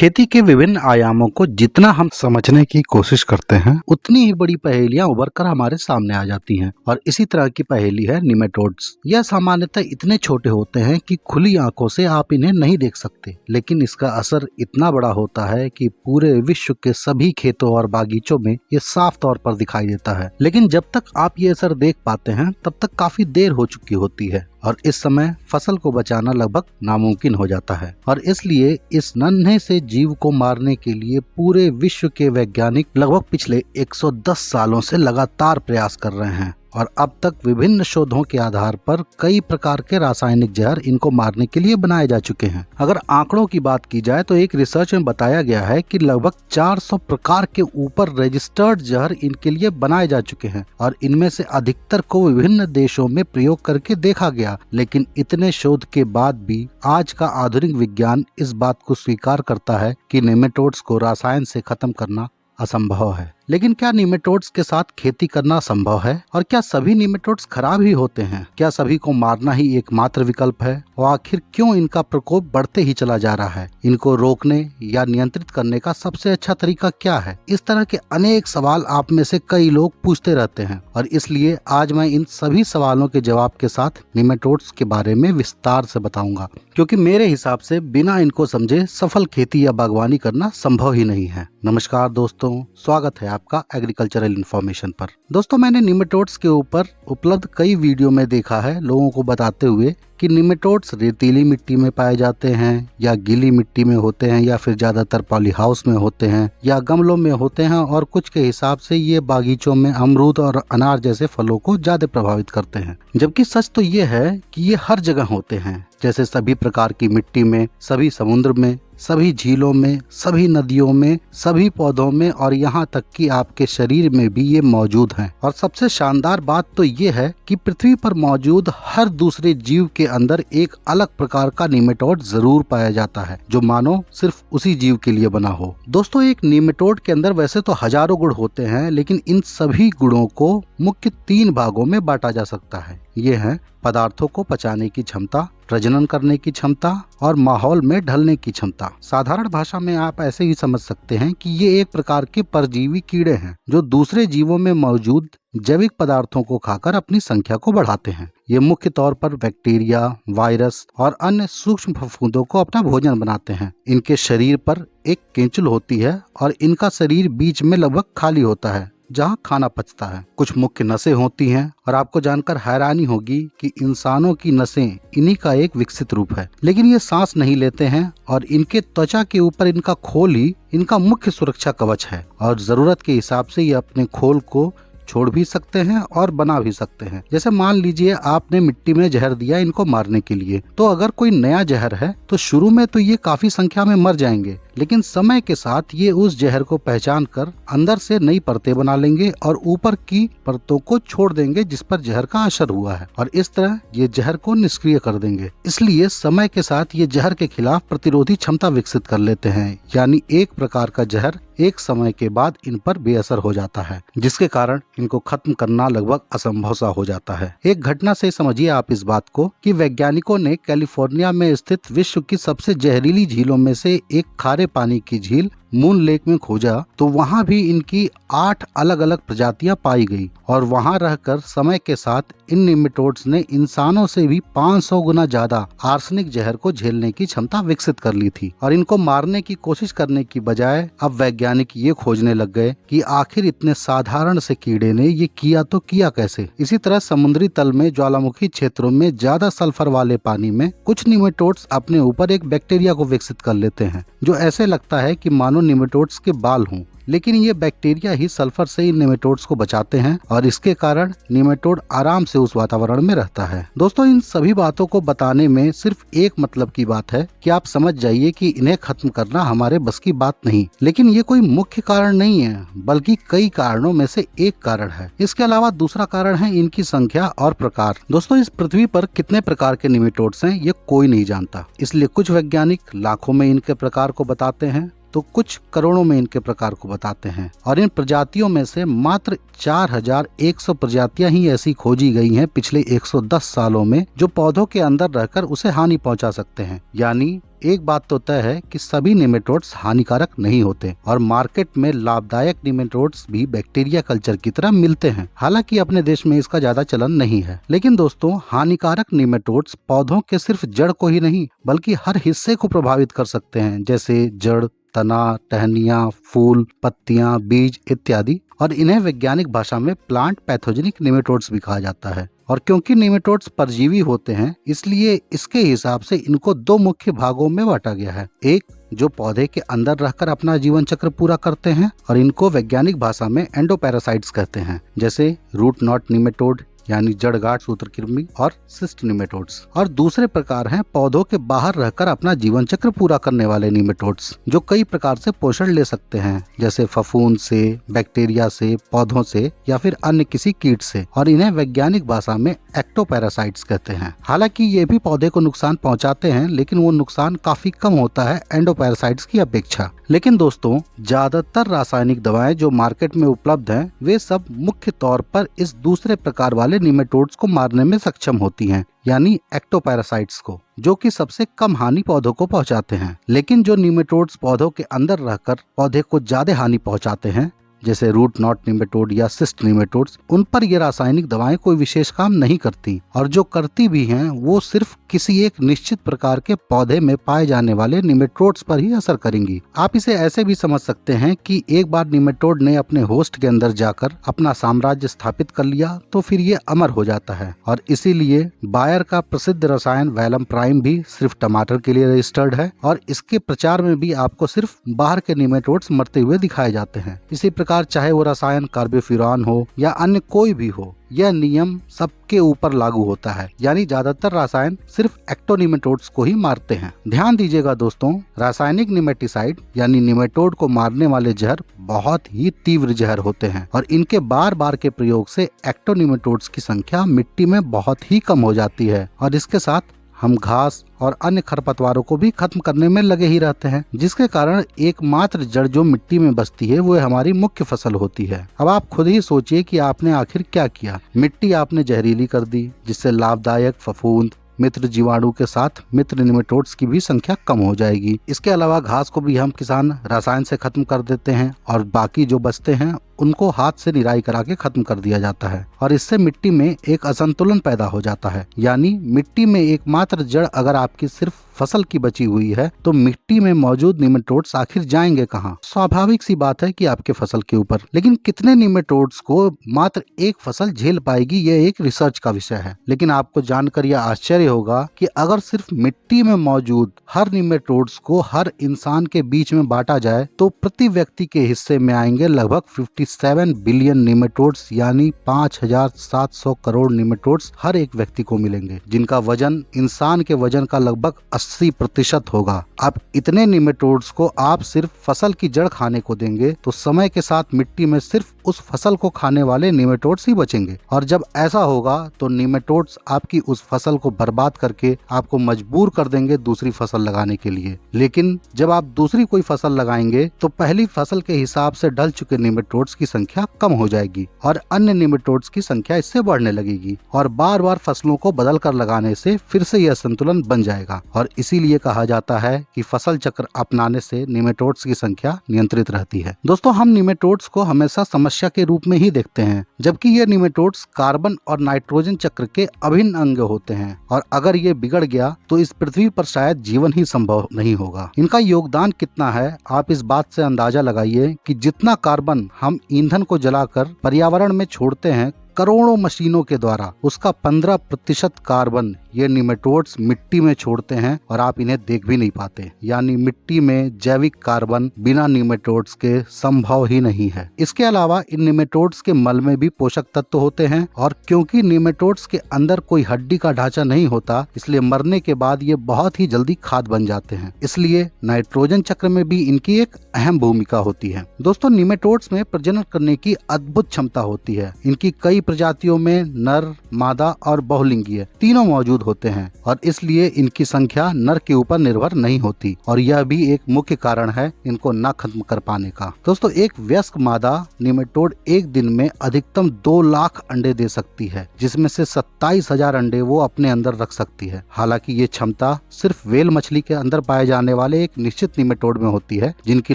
खेती के विभिन्न आयामों को जितना हम समझने की कोशिश करते हैं उतनी ही बड़ी पहेलियां उभर कर हमारे सामने आ जाती हैं। और इसी तरह की पहेली है निमेटोड्स। यह सामान्यतः इतने छोटे होते हैं कि खुली आंखों से आप इन्हें नहीं देख सकते, लेकिन इसका असर इतना बड़ा होता है कि पूरे विश्व के सभी खेतों और बागीचों में ये साफ तौर पर दिखाई देता है। लेकिन जब तक आप ये असर देख पाते हैं तब तक काफी देर हो चुकी होती है और इस समय फसल को बचाना लगभग नामुमकिन हो जाता है। और इसलिए इस नन्हे से जीव को मारने के लिए पूरे विश्व के वैज्ञानिक लगभग पिछले 110 सालों से लगातार प्रयास कर रहे हैं और अब तक विभिन्न शोधों के आधार पर कई प्रकार के रासायनिक जहर इनको मारने के लिए बनाए जा चुके हैं। अगर आंकड़ों की बात की जाए तो एक रिसर्च में बताया गया है कि लगभग 400 प्रकार के ऊपर रजिस्टर्ड जहर इनके लिए बनाए जा चुके हैं और इनमें से अधिकतर को विभिन्न देशों में प्रयोग करके देखा गया। लेकिन इतने शोध के बाद भी आज का आधुनिक विज्ञान इस बात को स्वीकार करता है कि नेमेटोड्स को रसायन से खत्म करना असंभव है। लेकिन क्या निमेटोड्स के साथ खेती करना संभव है? और क्या सभी निमेटोड्स खराब ही होते हैं? क्या सभी को मारना ही एकमात्र विकल्प है? और आखिर क्यों इनका प्रकोप बढ़ते ही चला जा रहा है? इनको रोकने या नियंत्रित करने का सबसे अच्छा तरीका क्या है? इस तरह के अनेक सवाल आप में से कई लोग पूछते रहते हैं और इसलिए आज मैं इन सभी सवालों के जवाब के साथ निमेटोड्स के बारे में विस्तार से बताऊंगा, क्योंकि मेरे हिसाब से बिना इनको समझे सफल खेती या बागवानी करना संभव ही नहीं है। नमस्कार दोस्तों, स्वागत है आपका एग्रीकल्चरल इन्फॉर्मेशन पर। दोस्तों, मैंने निमेटोड्स के ऊपर उपलब्ध कई वीडियो में देखा है लोगों को बताते हुए कि निमेटोड्स रेतीली मिट्टी में पाए जाते हैं या गीली मिट्टी में होते हैं या फिर ज्यादातर पॉली हाउस में होते हैं या गमलों में होते हैं और कुछ के हिसाब से ये बागीचों में अमरूद और अनार जैसे फलों को ज्यादा प्रभावित करते हैं। जबकि सच तो ये है कि ये हर जगह होते हैं, जैसे सभी प्रकार की मिट्टी में, सभी समुद्र में, सभी झीलों में, सभी नदियों में, सभी पौधों में और यहाँ तक कि आपके शरीर में भी ये मौजूद हैं। और सबसे शानदार बात तो ये है कि पृथ्वी पर मौजूद हर दूसरे जीव के अंदर एक अलग प्रकार का निमेटोड जरूर पाया जाता है, जो मानो सिर्फ उसी जीव के लिए बना हो। दोस्तों, एक निमेटोड के अंदर वैसे तो हजारों गुण होते हैं, लेकिन इन सभी गुणों को मुख्य 3 भागों में बांटा जा सकता है। ये है पदार्थों को पचाने की क्षमता, प्रजनन करने की क्षमता और माहौल में ढलने की क्षमता। साधारण भाषा में आप ऐसे ही समझ सकते हैं कि ये एक प्रकार के परजीवी कीड़े हैं जो दूसरे जीवों में मौजूद जैविक पदार्थों को खाकर अपनी संख्या को बढ़ाते हैं। ये मुख्य तौर पर बैक्टीरिया, वायरस और अन्य सूक्ष्म फफूंदों को अपना भोजन बनाते हैं। इनके शरीर पर एक केंचुल होती है और इनका शरीर बीच में लगभग खाली होता है जहाँ खाना पचता है। कुछ मुख्य नसें होती हैं और आपको जानकर हैरानी होगी कि इंसानों की नसें इन्हीं का एक विकसित रूप है। लेकिन ये सांस नहीं लेते हैं और इनके त्वचा के ऊपर इनका खोल ही इनका मुख्य सुरक्षा कवच है और जरूरत के हिसाब से ये अपने खोल को छोड़ भी सकते हैं और बना भी सकते हैं। जैसे मान लीजिए आपने मिट्टी में जहर दिया इनको मारने के लिए, तो अगर कोई नया जहर है तो शुरू में तो ये काफी संख्या में मर जाएंगे, लेकिन समय के साथ ये उस जहर को पहचान कर अंदर से नई परतें बना लेंगे और ऊपर की परतों को छोड़ देंगे जिस पर जहर का असर हुआ है और इस तरह ये जहर को निष्क्रिय कर देंगे। इसलिए समय के साथ ये जहर के खिलाफ प्रतिरोधी क्षमता विकसित कर लेते हैं, यानी एक प्रकार का जहर एक समय के बाद इन पर बेअसर हो जाता है, जिसके कारण इनको खत्म करना लगभग असंभव सा हो जाता है। एक घटना से समझिए आप इस बात को कि वैज्ञानिकों ने कैलिफोर्निया में स्थित विश्व की सबसे जहरीली झीलों में से एक खारे पानी की झील मून लेक में खोजा, तो वहाँ भी इनकी 8 अलग अलग प्रजातियां पाई गई और वहाँ रहकर समय के साथ इन निमेटोड्स ने इंसानों से भी 500 गुना ज्यादा आर्सेनिक जहर को झेलने की क्षमता विकसित कर ली थी। और इनको मारने की कोशिश करने की बजाय अब वैज्ञानिक ये खोजने लग गए कि आखिर इतने साधारण से कीड़े ने ये किया तो किया कैसे। इसी तरह समुद्री तल में ज्वालामुखी क्षेत्रों में ज्यादा सल्फर वाले पानी में कुछ निमेटोड्स अपने ऊपर एक बैक्टीरिया को विकसित कर लेते हैं जो ऐसे लगता है कि मानो निमेटोड्स के बाल हों, लेकिन ये बैक्टीरिया ही सल्फर से इन निमेटोड्स को बचाते हैं और इसके कारण निमेटोड आराम से उस वातावरण में रहता है। दोस्तों, इन सभी बातों को बताने में सिर्फ एक मतलब की बात है कि आप समझ जाइए कि इन्हें खत्म करना हमारे बस की बात नहीं। लेकिन ये कोई मुख्य कारण नहीं है, बल्कि कई कारणों में से एक कारण है। इसके अलावा दूसरा कारण है इनकी संख्या और प्रकार। दोस्तों, इस पृथ्वी पर कितने प्रकार के निमेटोड्स हैं ये कोई नहीं जानता, इसलिए कुछ वैज्ञानिक लाखों में इनके प्रकार को बताते हैं तो कुछ करोड़ों में इनके प्रकार को बताते हैं और इन प्रजातियों में से मात्र 4100 प्रजातियां ही ऐसी खोजी गई हैं पिछले 110 सालों में जो पौधों के अंदर रहकर उसे हानि पहुंचा सकते हैं। यानी एक बात तो तय है कि सभी निमेटोड्स हानिकारक नहीं होते और मार्केट में लाभदायक निमेटोड्स भी बैक्टीरिया कल्चर की तरह मिलते हैं। हालांकि अपने देश में इसका ज्यादा चलन नहीं है। लेकिन दोस्तों, हानिकारक निमेटोड्स पौधों के सिर्फ जड़ को ही नहीं बल्कि हर हिस्से को प्रभावित कर सकते हैं, जैसे जड़, तना, टहनियाँ, फूल, पत्तियां, बीज इत्यादि। और इन्हें वैज्ञानिक भाषा में प्लांट पैथोजेनिक निमेटोड्स भी कहा जाता है। और क्योंकि निमेटोड्स परजीवी होते हैं, इसलिए इसके हिसाब से इनको दो मुख्य भागों में बांटा गया है। एक जो पौधे के अंदर रहकर अपना जीवन चक्र पूरा करते हैं और इनको वैज्ञानिक भाषा में एंडोपैरासाइट्स कहते हैं, जैसे रूट नॉट निमेटोड यानी जड़गांठ सूत्रकृमि और सिस्ट निमेटोड्स। और दूसरे प्रकार हैं पौधों के बाहर रहकर अपना जीवन चक्र पूरा करने वाले निमेटोड्स, जो कई प्रकार से पोषण ले सकते हैं, जैसे फफूंद से, बैक्टीरिया से, पौधों से या फिर अन्य किसी कीट से। और इन्हें वैज्ञानिक भाषा में एक्टोपैरासाइट्स कहते हैं। हालांकि ये भी पौधे को नुकसान पहुंचाते हैं, लेकिन वो नुकसान काफी कम होता है एंडोपैरासाइट्स की अपेक्षा। लेकिन दोस्तों, ज्यादातर रासायनिक दवाएं जो मार्केट में उपलब्ध हैं, वे सब मुख्य तौर पर इस दूसरे प्रकार वाले निमेटोड्स को मारने में सक्षम होती हैं, यानी एक्टोपैरासाइट्स को, जो कि सबसे कम हानि पौधों को पहुंचाते हैं। लेकिन जो निमेटोड्स पौधों के अंदर रहकर पौधे को ज्यादा हानि पहुंचाते हैं, जैसे रूट नॉट निमेटोड या सिस्ट निमेटोड्स, उन पर ये रासायनिक दवाएं कोई विशेष काम नहीं करती। और जो करती भी हैं, वो सिर्फ किसी एक निश्चित प्रकार के पौधे में पाए जाने वाले निमेटोड्स पर ही असर करेंगी। आप इसे ऐसे भी समझ सकते हैं कि एक बार निमेटोड ने अपने होस्ट के अंदर जाकर अपना साम्राज्य स्थापित कर लिया तो फिर ये अमर हो जाता है। और इसीलिए बायर का प्रसिद्ध रसायन वैलम प्राइम भी सिर्फ टमाटर के लिए रजिस्टर्ड है और इसके प्रचार में भी आपको सिर्फ बाहर के निमेटोड्स मरते हुए दिखाए जाते हैं। इसी प्रकार चाहे वो रसायन कार्बोफ्यूरॉन हो या अन्य कोई भी हो, यह नियम सबके ऊपर लागू होता है, यानी ज्यादातर रसायन सिर्फ एक्टोनिमेटोड्स को ही मारते हैं। ध्यान दीजिएगा दोस्तों, रासायनिक निमेटिसाइड यानी निमेटोड को मारने वाले जहर बहुत ही तीव्र जहर होते हैं और इनके बार बार के प्रयोग से एक्टोनिमेटोड्स की संख्या मिट्टी में बहुत ही कम हो जाती है और इसके साथ हम घास और अन्य खरपतवारों को भी खत्म करने में लगे ही रहते हैं, जिसके कारण एकमात्र जड़ जो मिट्टी में बसती है वो हमारी मुख्य फसल होती है। अब आप खुद ही सोचिए कि आपने आखिर क्या किया। मिट्टी आपने जहरीली कर दी, जिससे लाभदायक फफूंद, मित्र जीवाणु के साथ मित्र निमेटोड्स की भी संख्या कम हो जाएगी। इसके अलावा घास को भी हम किसान रसायन से खत्म कर देते हैं और बाकी जो बचते हैं उनको हाथ से निराई करा के खत्म कर दिया जाता है और इससे मिट्टी में एक असंतुलन पैदा हो जाता है। यानी मिट्टी में एकमात्र जड़ अगर आपकी सिर्फ फसल की बची हुई है तो मिट्टी में मौजूद निमेटोड्स आखिर जाएंगे कहाँ? स्वाभाविक सी बात है कि आपके फसल के ऊपर। लेकिन कितने निमेटोड्स को मात्र एक फसल झेल पाएगी, यह एक रिसर्च का विषय है। लेकिन आपको जानकर यह आश्चर्य होगा कि अगर सिर्फ मिट्टी में मौजूद हर निमेटोड्स को हर इंसान के बीच में बांटा जाए तो प्रति व्यक्ति के हिस्से में आएंगे लगभग 57 बिलियन निमेटोड्स, यानी 5700 करोड़ निमेटोड्स हर एक व्यक्ति को मिलेंगे, जिनका वजन इंसान के वजन का लगभग 80% होगा। अब इतने निमेटोड्स को आप सिर्फ फसल की जड़ खाने को देंगे तो समय के साथ मिट्टी में सिर्फ उस फसल को खाने वाले निमेटोड्स ही बचेंगे और जब ऐसा होगा तो निमेटोड्स आपकी उस फसल को बर्बाद करके आपको मजबूर कर देंगे दूसरी फसल लगाने के लिए। लेकिन जब आप दूसरी कोई फसल लगाएंगे तो पहली फसल के हिसाब से ढल चुके निमेटोड्स की संख्या कम हो जाएगी और अन्य निमेटोड्स की संख्या इससे बढ़ने लगेगी और बार बार फसलों को बदल कर लगाने से फिर से यह संतुलन बन जाएगा। और इसीलिए कहा जाता है कि फसल चक्र अपनाने से निमेटोड्स की संख्या नियंत्रित रहती है। दोस्तों, हम निमेटोड्स को हमेशा समस्या के रूप में ही देखते हैं, जबकि ये निमेटोड्स कार्बन और नाइट्रोजन चक्र के अभिन्न अंग होते हैं और अगर ये बिगड़ गया तो इस पृथ्वी पर शायद जीवन ही संभव नहीं होगा। इनका योगदान कितना है आप इस बात से अंदाजा लगाइए कि जितना कार्बन हम ईंधन को जलाकर पर्यावरण में छोड़ते हैं करोड़ों मशीनों के द्वारा, उसका 15% कार्बन ये निमेटोड्स मिट्टी में छोड़ते हैं और आप इन्हें देख भी नहीं पाते। यानी मिट्टी में जैविक कार्बन बिना निमेटोड्स के संभव ही नहीं है। इसके अलावा इन निमेटोड्स के मल में भी पोषक तत्व होते हैं और क्योंकि निमेटोड्स के अंदर कोई हड्डी का ढांचा नहीं होता, इसलिए मरने के बाद ये बहुत ही जल्दी खाद बन जाते हैं। इसलिए नाइट्रोजन चक्र में भी इनकी एक अहम भूमिका होती है। दोस्तों, निमेटोड्स में प्रजनन करने की अद्भुत क्षमता होती है। इनकी कई प्रजातियों में नर, मादा और बहुलिंगीय तीनों मौजूद होते हैं और इसलिए इनकी संख्या नर के ऊपर निर्भर नहीं होती और यह भी एक मुख्य कारण है इनको न खत्म कर पाने का। दोस्तों, एक वयस्क मादा निमेटोड एक दिन में अधिकतम 2 लाख अंडे दे सकती है, जिसमें से 27,000 अंडे वो अपने अंदर रख सकती है। हालांकि ये क्षमता सिर्फ व्हेल मछली के अंदर पाए जाने वाले एक निश्चित निमेटोड में होती है, जिनकी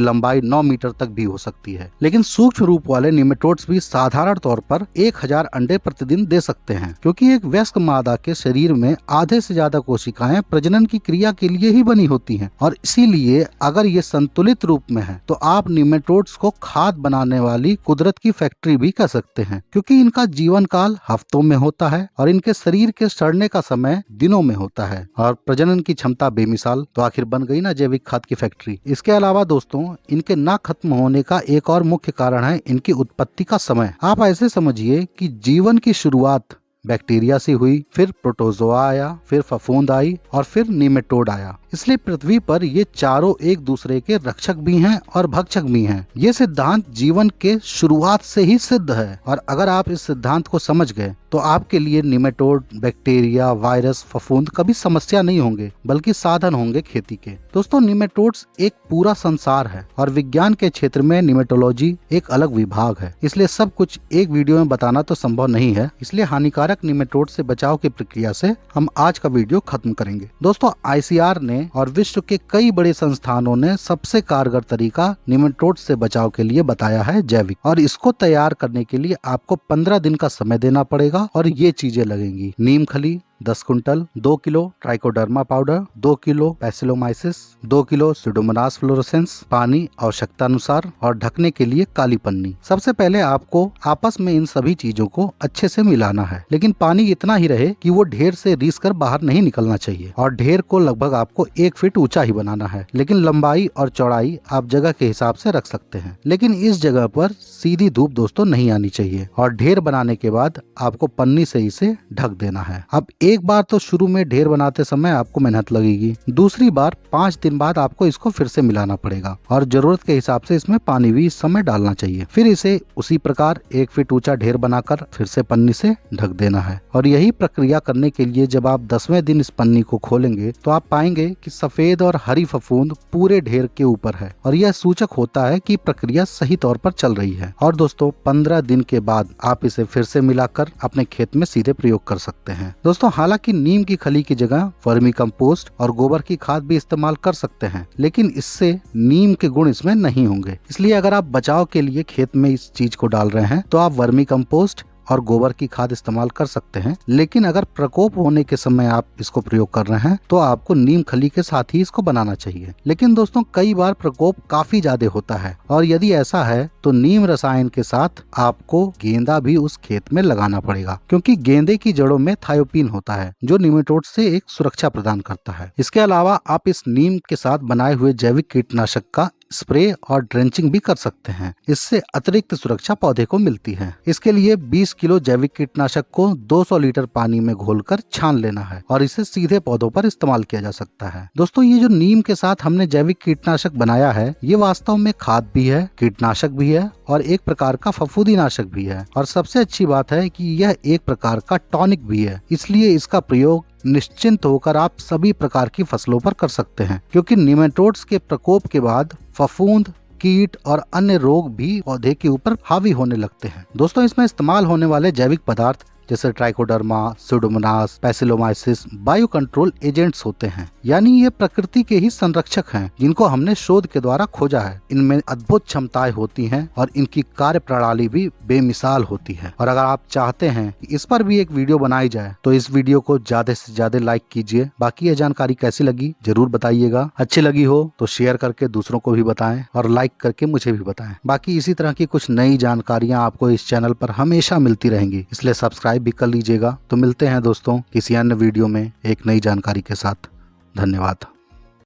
लंबाई 9 मीटर तक भी हो सकती है। लेकिन सूक्ष्म रूप वाले निमेटोड्स भी साधारण तौर पर 1000 अंडे प्रतिदिन दे सकते हैं, क्योंकि एक वयस्क मादा के शरीर में आधे से ज्यादा कोशिकाएं प्रजनन की क्रिया के लिए ही बनी होती हैं और इसीलिए अगर ये संतुलित रूप में है तो आप निमेटोड्स को खाद बनाने वाली कुदरत की फैक्ट्री भी कह सकते हैं, क्योंकि इनका जीवन काल हफ्तों में होता है और इनके शरीर के सड़ने का समय दिनों में होता है और प्रजनन की क्षमता बेमिसाल। तो आखिर बन गई ना जैविक खाद की फैक्ट्री। इसके अलावा दोस्तों, इनके ना खत्म होने का एक और मुख्य कारण है इनकी उत्पत्ति का समय। आप ऐसे समझिए कि जीवन की शुरुआत बैक्टीरिया से हुई, फिर प्रोटोजोआ आया, फिर फफूंद आई और फिर निमेटोड आया। इसलिए पृथ्वी पर ये चारों एक दूसरे के रक्षक भी हैं और भक्षक भी हैं। ये सिद्धांत जीवन के शुरुआत से ही सिद्ध है और अगर आप इस सिद्धांत को समझ गए तो आपके लिए निमेटोड, बैक्टीरिया, वायरस, फफूंद कभी समस्या नहीं होंगे, बल्कि साधन होंगे खेती के। दोस्तों, निमेटोड्स एक पूरा संसार है और विज्ञान के क्षेत्र में निमेटोलॉजी एक अलग विभाग है, इसलिए सब कुछ एक वीडियो में बताना तो संभव नहीं है। इसलिए हानिकारक निमेटोड से बचाव की प्रक्रिया से हम आज का वीडियो खत्म करेंगे। दोस्तों, ICAR ने और विश्व के कई बड़े संस्थानों ने सबसे कारगर तरीका निमेटोड से बचाव के लिए बताया है जैविक, और इसको तैयार करने के लिए आपको 15 दिन का समय देना पड़ेगा और ये चीजें लगेंगी: नीम खली 10 कुंटल, 2 kilo Trichoderma powder, 2 kilo Paecilomyces, 2 kilo Pseudomonas fluorescens, पानी आवश्यकता अनुसार और ढकने के लिए काली पन्नी। सबसे पहले आपको आपस में इन सभी चीजों को अच्छे से मिलाना है, लेकिन पानी इतना ही रहे कि वो ढेर से रिस कर बाहर नहीं निकलना चाहिए और ढेर को लगभग आपको 1 फीट ऊंचा ही बनाना है, लेकिन लंबाई और चौड़ाई आप जगह के हिसाब से रख सकते हैं। लेकिन इस जगह पर सीधी धूप दोस्तों नहीं आनी चाहिए और ढेर बनाने के बाद आपको पन्नी से इसे ढक देना है। अब एक बार तो शुरू में ढेर बनाते समय आपको मेहनत लगेगी, दूसरी बार 5 दिन बाद आपको इसको फिर से मिलाना पड़ेगा और जरूरत के हिसाब से इसमें पानी भी इस समय डालना चाहिए। फिर इसे उसी प्रकार 1 फीट ऊंचा ढेर बनाकर फिर से पन्नी से ढक देना है और यही प्रक्रिया करने के लिए जब आप 10वें दिन इस पन्नी को खोलेंगे तो आप पाएंगे कि सफेद और हरी फफूंद पूरे ढेर के ऊपर है और यह सूचक होता है कि प्रक्रिया सही तौर पर चल रही है। और दोस्तों, 15 दिन के बाद आप इसे फिर से मिलाकर अपने खेत में सीधे प्रयोग कर सकते हैं। दोस्तों, हालांकि नीम की खली की जगह वर्मी कंपोस्ट और गोबर की खाद भी इस्तेमाल कर सकते हैं, लेकिन इससे नीम के गुण इसमें नहीं होंगे। इसलिए अगर आप बचाव के लिए खेत में इस चीज को डाल रहे हैं तो आप वर्मी कंपोस्ट और गोबर की खाद इस्तेमाल कर सकते हैं, लेकिन अगर प्रकोप होने के समय आप इसको प्रयोग कर रहे हैं तो आपको नीम खली के साथ ही इसको बनाना चाहिए। लेकिन दोस्तों, कई बार प्रकोप काफी ज्यादा होता है और यदि ऐसा है तो नीम रसायन के साथ आपको गेंदा भी उस खेत में लगाना पड़ेगा, क्योंकि गेंदे की जड़ों में थायोपीन होता है जो निमेटोड से एक सुरक्षा प्रदान करता है। इसके अलावा आप इस नीम के साथ बनाए हुए जैविक कीटनाशक का स्प्रे और ड्रेंचिंग भी कर सकते हैं। इससे अतिरिक्त सुरक्षा पौधे को मिलती है। इसके लिए 20 किलो जैविक कीटनाशक को 200 लीटर पानी में घोलकर छान लेना है और इसे सीधे पौधों पर इस्तेमाल किया जा सकता है। दोस्तों, ये जो नीम के साथ हमने जैविक कीटनाशक बनाया है, ये वास्तव में खाद भी है, कीटनाशक भी है और एक प्रकार का फफूंदीनाशक भी है। और सबसे अच्छी बात है कि यह एक प्रकार का टॉनिक भी है, इसलिए इसका प्रयोग निश्चिंत होकर आप सभी प्रकार की फसलों पर कर सकते हैं, क्योंकि निमेटोड्स के प्रकोप के बाद फफूंद, कीट और अन्य रोग भी पौधे के ऊपर हावी होने लगते हैं। दोस्तों, इसमें इस्तेमाल होने वाले जैविक पदार्थ जैसे Trichoderma, Pseudomonas, Paecilomyces bio control agents होते हैं, यानी ये प्रकृति के ही संरक्षक हैं जिनको हमने शोध के द्वारा खोजा है। इनमें अद्भुत क्षमताएं होती हैं और इनकी कार्य प्रणाली भी बेमिसाल होती है। और अगर आप चाहते हैं कि इस पर भी एक वीडियो बनाई जाए तो इस वीडियो को ज्यादा से ज्यादा लाइक कीजिए। बाकी ये जानकारी कैसी लगी जरूर बताइएगा। अच्छी लगी हो तो शेयर करके दूसरों को भी बताएं और लाइक करके मुझे भी बताएं। बाकी इसी तरह की कुछ नई जानकारियां आपको इस चैनल पर हमेशा मिलती रहेंगी, इसलिए सब्सक्राइब भी कर लीजिएगा। तो मिलते हैं दोस्तों किसी अन्य वीडियो में एक नई जानकारी के साथ। धन्यवाद।